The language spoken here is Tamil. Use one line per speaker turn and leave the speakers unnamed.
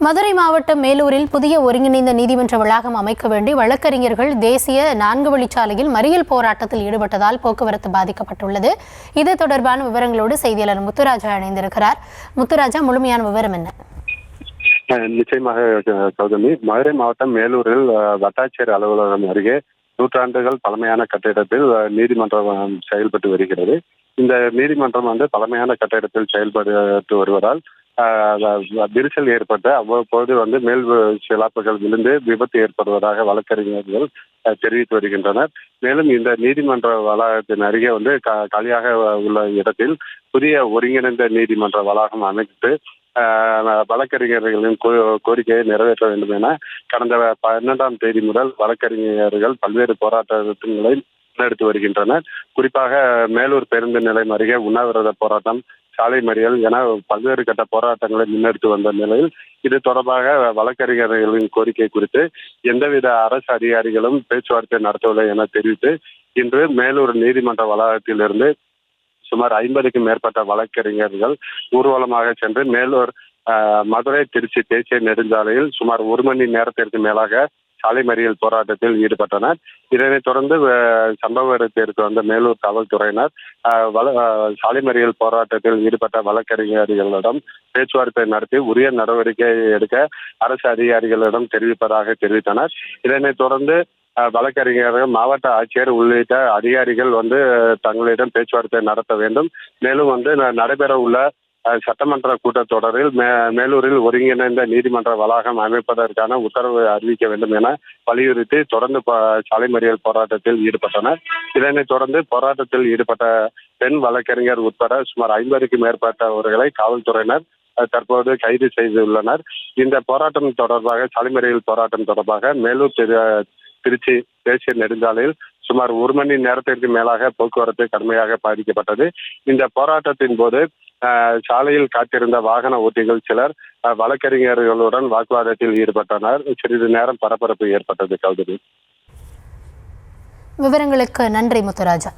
மதுரை மாவட்டம் மேலூரில் புதிய ஒருங்கிணைந்த நீதிமன்ற வளாகம் அமைக்க வேண்டி வழக்கறிஞர்கள் தேசிய 4 வழிச்சாலையில் மறியல் போராட்டத்தில் ஈடுபட்டதால் போக்குவரத்து பாதிக்கப்பட்டுள்ளது. இது தொடர்பான விவரங்களோடு செய்தியாளர் முத்துராஜா இணைந்திருக்கிறார். முத்துராஜா, முழுமையான விவரம் என்ன?
நிச்சயமாக சௌதமி, மதுரை மாவட்டம் மேலூரில் வட்டாட்சியர் அலுவலகம் அருகே நூற்றாண்டுகள் பழமையான கட்டிடத்தில் நீதிமன்றம் செயல்பட்டு வருகிறது. இந்த நீதிமன்றம் பழமையான கட்டிடத்தில் செயல்பட்டு வருவதால் விரிசல் ஏற்பட்டு அவ்வப்போது மேல் சிலாப்புகள் விழுந்து விபத்து ஏற்படுவதாக வழக்கறிஞர்கள் தெரிவித்து வருகின்றனர். மேலும் இந்த நீதிமன்ற வளாகத்தின் அருகே காலியாக உள்ள இடத்தில் புதிய ஒருங்கிணைந்த நீதிமன்ற வளாகம் அமைத்து வழக்கறிஞர்களின் கோரிக்கையை நிறைவேற்ற வேண்டும் என கடந்த 12ஆம் தேதி முதல் வழக்கறிஞர்கள் பல்வேறு போராட்டங்களை முன்னெடுத்து வருகின்றனர். குறிப்பாக மேலூர் பேருந்து நிலையம் அருகே உண்ணாவிரத போராட்டம், சாலை மறியல் என பல்வேறு கட்ட போராட்டங்களை முன்னெடுத்து வந்த நிலையில் இது தொடர்பாக வழக்கறிஞர்களின் கோரிக்கை குறித்து எந்தவித அரசு அதிகாரிகளும் பேச்சுவார்த்தை நடத்தவில்லை என தெரிவித்து இன்று மேலூர் நீதிமன்ற வளாகத்திலிருந்து சுமார் 50க்கும் மேற்பட்ட வழக்கறிஞர்கள் ஊர்வலமாக சென்று மேலூர் மதுரை திருச்சி தேசிய நெடுஞ்சாலையில் சுமார் 1 மணி நேரத்திற்கு மேலாக சாலை மறியல் போராட்டத்தில் ஈடுபட்டனர். இதனைத் தொடர்ந்து சம்பவ இடத்திற்கு வந்த மேலூர் காவல்துறையினர் சாலை மறியல் போராட்டத்தில் ஈடுபட்ட வழக்கறிஞர்களிடம் பேச்சுவார்த்தை நடத்தி உரிய நடவடிக்கை எடுக்க அரசு அதிகாரிகளிடம் தெரிவித்தனர். இதனைத் தொடர்ந்து வழக்கறிஞர்கள், மாவட்ட ஆட்சியர் உள்ளிட்ட அதிகாரிகள் தங்களிடம் பேச்சுவார்த்தை நடத்த வேண்டும். மேலும் நடைபெற உள்ள சட்டமன்ற கூட்டத்தொடரில் மேலூரில் ஒருங்கிணைந்த நீதிமன்ற வளாகம் அமைப்பதற்கான உத்தரவு அறிவிக்க வேண்டும் என வலியுறுத்தி தொடர்ந்து சாலை மறியல் போராட்டத்தில் ஈடுபட்டனர். இதனைத் தொடர்ந்து போராட்டத்தில் ஈடுபட்ட பெண் வழக்கறிஞர் உட்பட சுமார் 50க்கும் மேற்பட்டவர்களை காவல்துறையினர் தற்போது கைது செய்துள்ளனர். இந்த போராட்டம் தொடர்பாக, சாலை மறியல் போராட்டம் தொடர்பாக மேலூர் திருச்சி தேசிய நெடுஞ்சாலையில் சுமார் 1 மணி நேரத்திற்கு மேலாக போக்குவரத்து கடுமையாக பாதிக்கப்பட்டது. இந்த போராட்டத்தின் போது சாலையில் காத்திருந்த வாகன ஓட்டிகள் சிலர் வழக்கறிஞர்களுடன் வாக்குவாதத்தில் ஈடுபட்டனர். சிறிது நேரம் பரபரப்பு ஏற்பட்டது. கௌதமி,
விவரங்களுக்கு நன்றி முத்துராஜா.